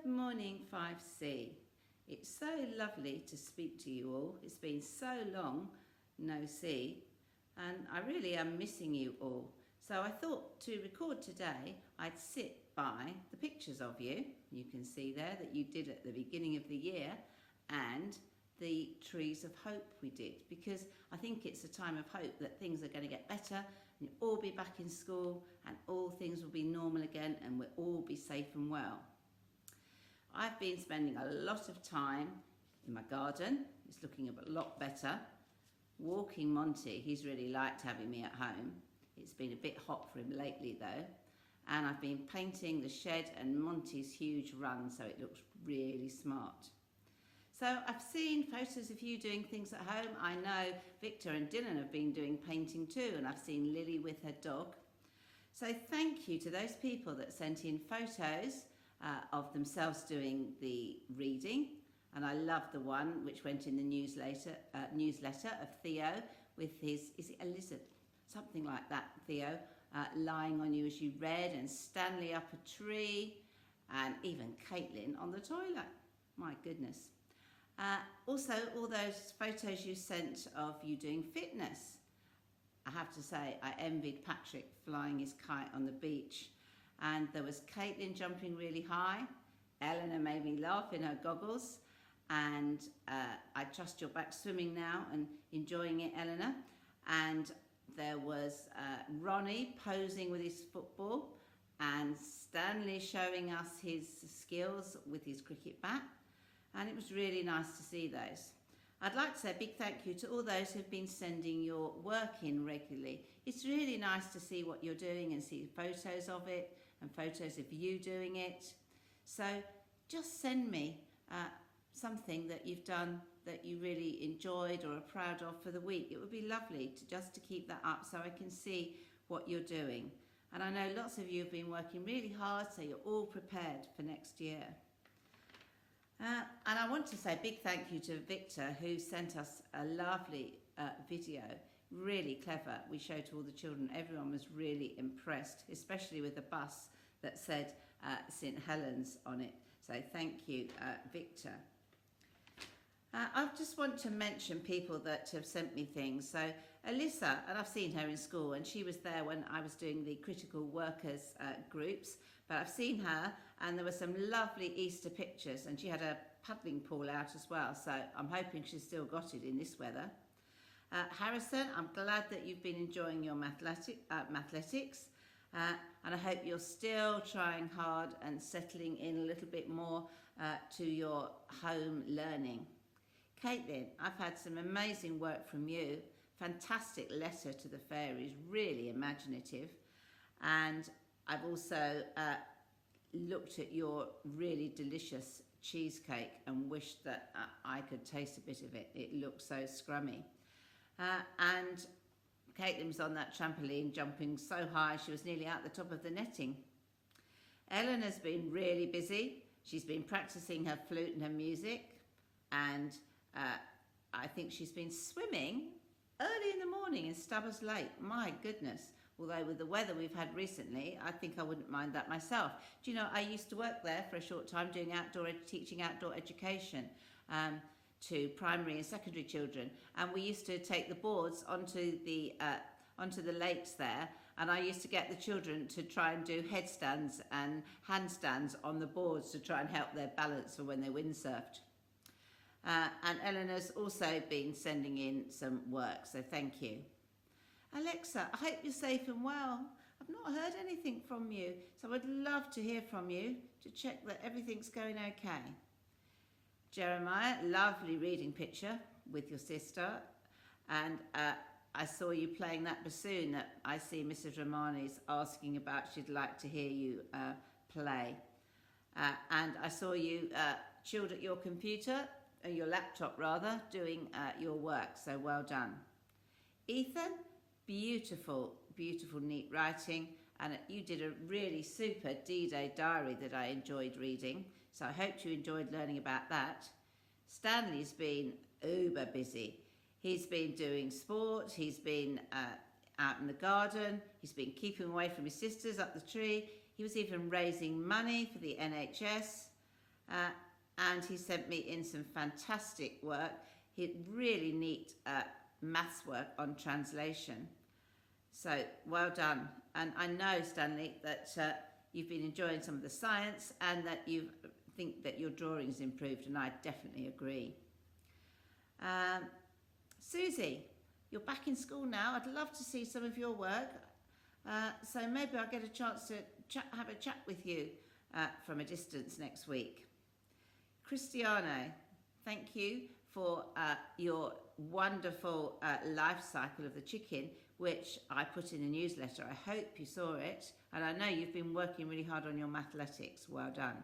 morning 5C. It's so lovely to speak to you all. It's been so long no see, and I really am missing you all. So I thought to record today I'd sit by the pictures of you. You can see there that you did at the beginning of the year, and the trees of hope we did, because I think it's a time of hope that things are going to get better and you'll all be back in school and all things will be normal again and we'll all be safe and well. I've been spending a lot of time in my garden. It's looking a lot better. Walking Monty, he's really liked having me at home. It's been a bit hot for him lately though. And I've been painting the shed and Monty's huge run so it looks really smart. So I've seen photos of you doing things at home. I know Victor and Dylan have been doing painting too, and I've seen Lily with her dog. So thank you to those people that sent in photos of themselves doing the reading. And I love the one which went in the newsletter of Theo with his, is it a lizard? Something like that, Theo, lying on you as you read, and Stanley up a tree, and even Caitlin on the toilet. My goodness. Also, all those photos you sent of you doing fitness. I have to say, I envied Patrick flying his kite on the beach. And there was Caitlin jumping really high. Eleanor made me laugh in her goggles. And I trust you're back swimming now and enjoying it, Eleanor. And there was Ronnie posing with his football, and Stanley showing us his skills with his cricket bat. And it was really nice to see those. I'd like to say a big thank you to all those who've been sending your work in regularly. It's really nice to see what you're doing and see photos of it and photos of you doing it. So just send me something that you've done that you really enjoyed or are proud of for the week. It would be lovely to keep that up so I can see what you're doing. And I know lots of you have been working really hard, so you're all prepared for next year. And I want to say a big thank you to Victor, who sent us a lovely video, really clever. We showed to all the children. Everyone was really impressed, especially with the bus that said St Helens on it. So thank you, Victor. I just want to mention people that have sent me things. So Alyssa, and I've seen her in school, and she was there when I was doing the critical workers groups, but I've seen her, and there were some lovely Easter pictures, and she had a paddling pool out as well, so I'm hoping she's still got it in this weather. Harrison, I'm glad that you've been enjoying your mathletics, and I hope you're still trying hard and settling in a little bit more to your home learning. Caitlin, I've had some amazing work from you. Fantastic letter to the fairies, really imaginative. And I've also looked at your really delicious cheesecake and wished that I could taste a bit of it. It looks so scrummy. And Caitlin was on that trampoline jumping so high she was nearly out the top of the netting. Eleanor's been really busy. She's been practicing her flute and her music, and I think she's been swimming early in the morning in Stubbers Lake. My goodness. Although with the weather we've had recently, I think I wouldn't mind that myself. Do you know, I used to work there for a short time doing teaching outdoor education to primary and secondary children. And we used to take the boards onto the lakes there. And I used to get the children to try and do headstands and handstands on the boards to try and help their balance for when they windsurfed. And Eleanor's also been sending in some work, so thank you. Alexa, I hope you're safe and well. I've not heard anything from you, so I'd love to hear from you to check that everything's going okay. Jeremiah, lovely reading picture with your sister, and I saw you playing that bassoon that I see Mrs. Romani's asking about. She'd like to hear you play. And I saw you chilled at your computer, or your laptop rather, doing your work, so well done. Ethan, beautiful, beautiful, neat writing, and you did a really super D-Day diary that I enjoyed reading, so I hope you enjoyed learning about that. Stanley's been uber busy. He's been doing sport, he's been out in the garden, he's been keeping away from his sisters up the tree, he was even raising money for the NHS, And he sent me in some fantastic work. Really neat maths work on translation. So well done. And I know, Stanley, that you've been enjoying some of the science and that you think that your drawing's improved, and I definitely agree. Susie, you're back in school now. I'd love to see some of your work. So maybe I'll get a chance to have a chat with you from a distance next week. Cristiano, thank you for your wonderful life cycle of the chicken, which I put in a newsletter. I hope you saw it, and I know you've been working really hard on your mathletics. Well done.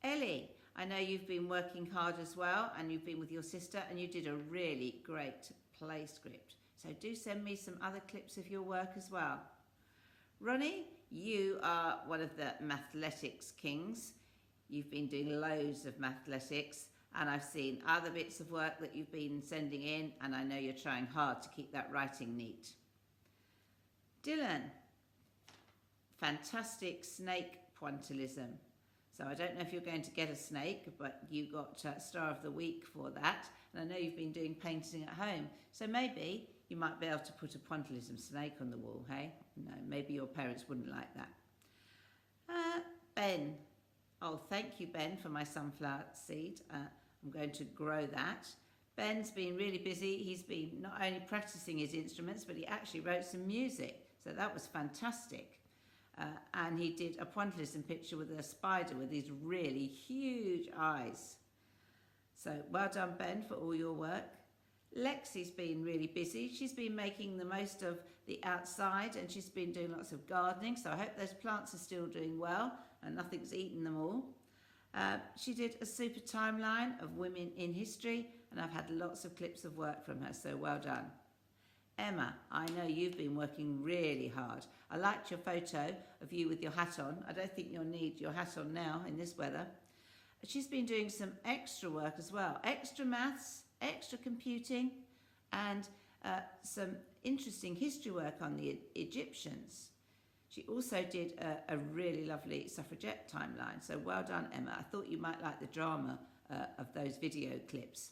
Ellie, I know you've been working hard as well, and you've been with your sister, and you did a really great play script. So do send me some other clips of your work as well. Ronnie, you are one of the mathletics kings. You've been doing loads of mathletics, and I've seen other bits of work that you've been sending in, and I know you're trying hard to keep that writing neat. Dylan, fantastic snake pointillism. So I don't know if you're going to get a snake, but you got Star of the Week for that. And I know you've been doing painting at home. So maybe you might be able to put a pointillism snake on the wall, hey? No, maybe your parents wouldn't like that. Ben. Oh, thank you, Ben, for my sunflower seed. I'm going to grow that. Ben's been really busy. He's been not only practicing his instruments, but he actually wrote some music. So that was fantastic. And he did a pointillism picture with a spider with these really huge eyes. So well done, Ben, for all your work. Lexi's been really busy. She's been making the most of the outside, and she's been doing lots of gardening. So I hope those plants are still doing well and nothing's eaten them all. She did a super timeline of women in history, and I've had lots of clips of work from her, so well done. Emma, I know you've been working really hard. I liked your photo of you with your hat on. I don't think you'll need your hat on now in this weather. She's been doing some extra work as well. Extra maths, extra computing, and some interesting history work on the Egyptians. She also did a really lovely suffragette timeline. So well done, Emma. I thought you might like the drama of those video clips.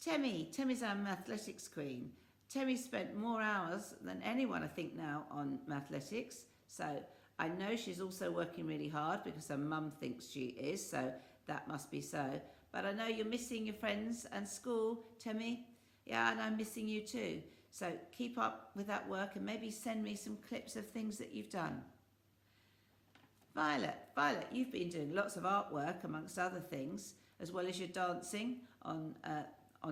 Temmy's our mathletics queen. Temmie spent more hours than anyone, I think, now on mathletics. So I know she's also working really hard because her mum thinks she is, so that must be so. But I know you're missing your friends and school, Temmie. Yeah, and I'm missing you too. So keep up with that work and maybe send me some clips of things that you've done. Violet, you've been doing lots of artwork amongst other things, as well as your dancing on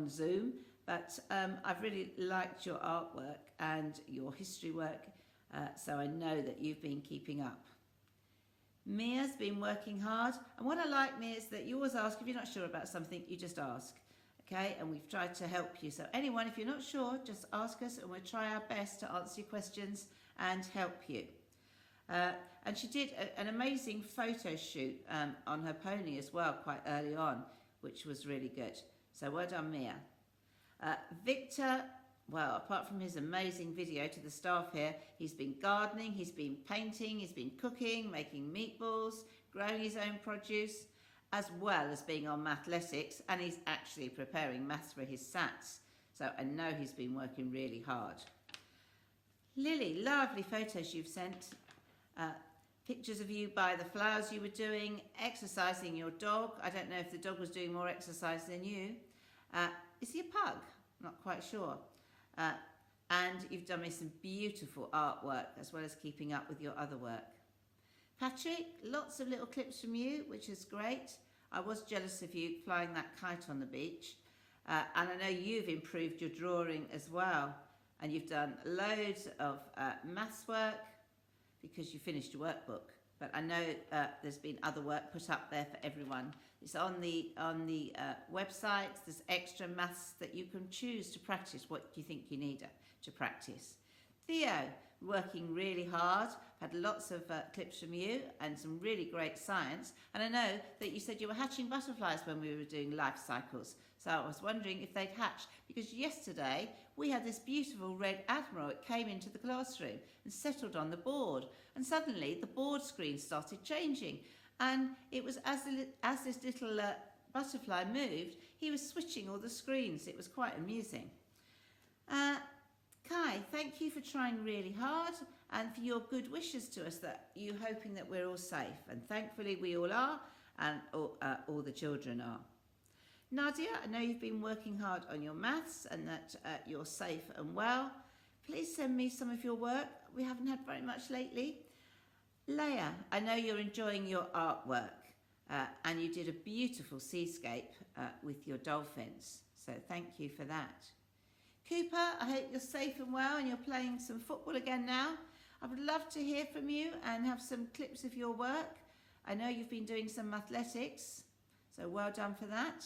Zoom. But I've really liked your artwork and your history work, so I know that you've been keeping up. Mia's been working hard, and what I like, Mia, is that you always ask, if you're not sure about something, you just ask, okay? And we've tried to help you. So anyone, if you're not sure, just ask us, and we'll try our best to answer your questions and help you. And she did an amazing photo shoot on her pony as well, quite early on, which was really good. So well done, Mia. Victor, well, apart from his amazing video to the staff here, he's been gardening, he's been painting, he's been cooking, making meatballs, growing his own produce, as well as being on mathletics, and he's actually preparing maths for his SATs. So I know he's been working really hard. Lily, lovely photos you've sent. Pictures of you by the flowers you were doing, exercising your dog. I don't know if the dog was doing more exercise than you. Is he a pug? Not quite sure. And you've done me some beautiful artwork as well as keeping up with your other work. Patrick, lots of little clips from you, which is great. I was jealous of you flying that kite on the beach. And I know you've improved your drawing as well. And you've done loads of maths work because you finished your workbook. But I know there's been other work put up there for everyone. It's on the website. There's extra maths that you can choose to practice what you think you need to practice. Theo, working really hard. Had lots of clips from you and some really great science. And I know that you said you were hatching butterflies when we were doing life cycles. So I was wondering if they'd hatch, because yesterday we had this beautiful red admiral. It came into the classroom and settled on the board. And suddenly the board screen started changing. And it was as this little butterfly moved, he was switching all the screens. It was quite amusing. Kai, thank you for trying really hard and for your good wishes to us, that you hoping that we're all safe. And thankfully we all are, and all the children are. Nadia, I know you've been working hard on your maths and that you're safe and well. Please send me some of your work. We haven't had very much lately. Leia, I know you're enjoying your artwork and you did a beautiful seascape with your dolphins. So thank you for that. Cooper, I hope you're safe and well and you're playing some football again now. I would love to hear from you and have some clips of your work. I know you've been doing some athletics, so well done for that.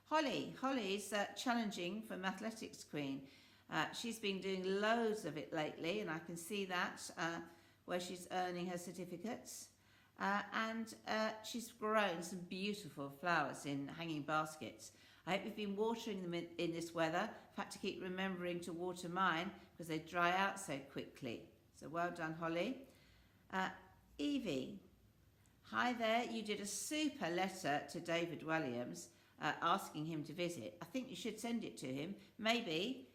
Holly's challenging for Mathletics Queen. She's been doing loads of it lately, and I can see that where she's earning her certificates. And she's grown some beautiful flowers in hanging baskets. I hope you've been watering them in this weather. I've had to keep remembering to water mine because they dry out so quickly. So well done, Holly. Evie, hi there. You did a super letter to David Williams asking him to visit. I think you should send it to him. Maybe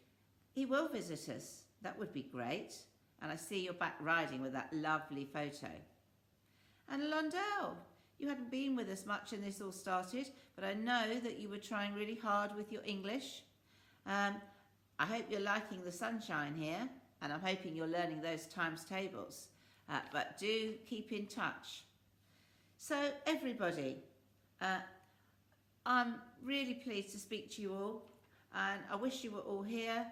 he will visit us. That would be great. And I see you're back riding with that lovely photo. And Londell, you hadn't been with us much when this all started, but I know that you were trying really hard with your English. I hope you're liking the sunshine here, and I'm hoping you're learning those times tables. But do keep in touch. So everybody, I'm really pleased to speak to you all, and I wish you were all here,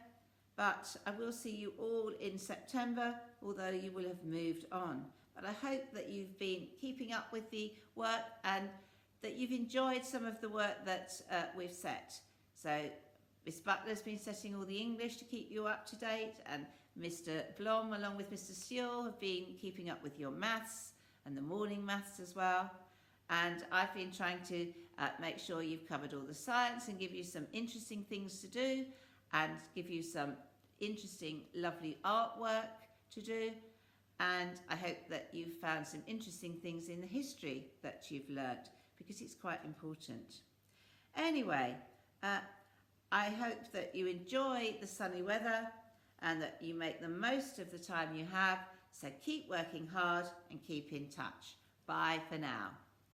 but I will see you all in September, although you will have moved on. But I hope that you've been keeping up with the work and that you've enjoyed some of the work that we've set. So Miss Butler's been setting all the English to keep you up to date, and Mr. Blom along with Mr. Sewell have been keeping up with your maths and the morning maths as well. And I've been trying to make sure you've covered all the science and give you some interesting things to do and give you some interesting, lovely artwork to do. And I hope that you've found some interesting things in the history that you've learnt, because it's quite important. Anyway, I hope that you enjoy the sunny weather and that you make the most of the time you have. So keep working hard and keep in touch. Bye for now.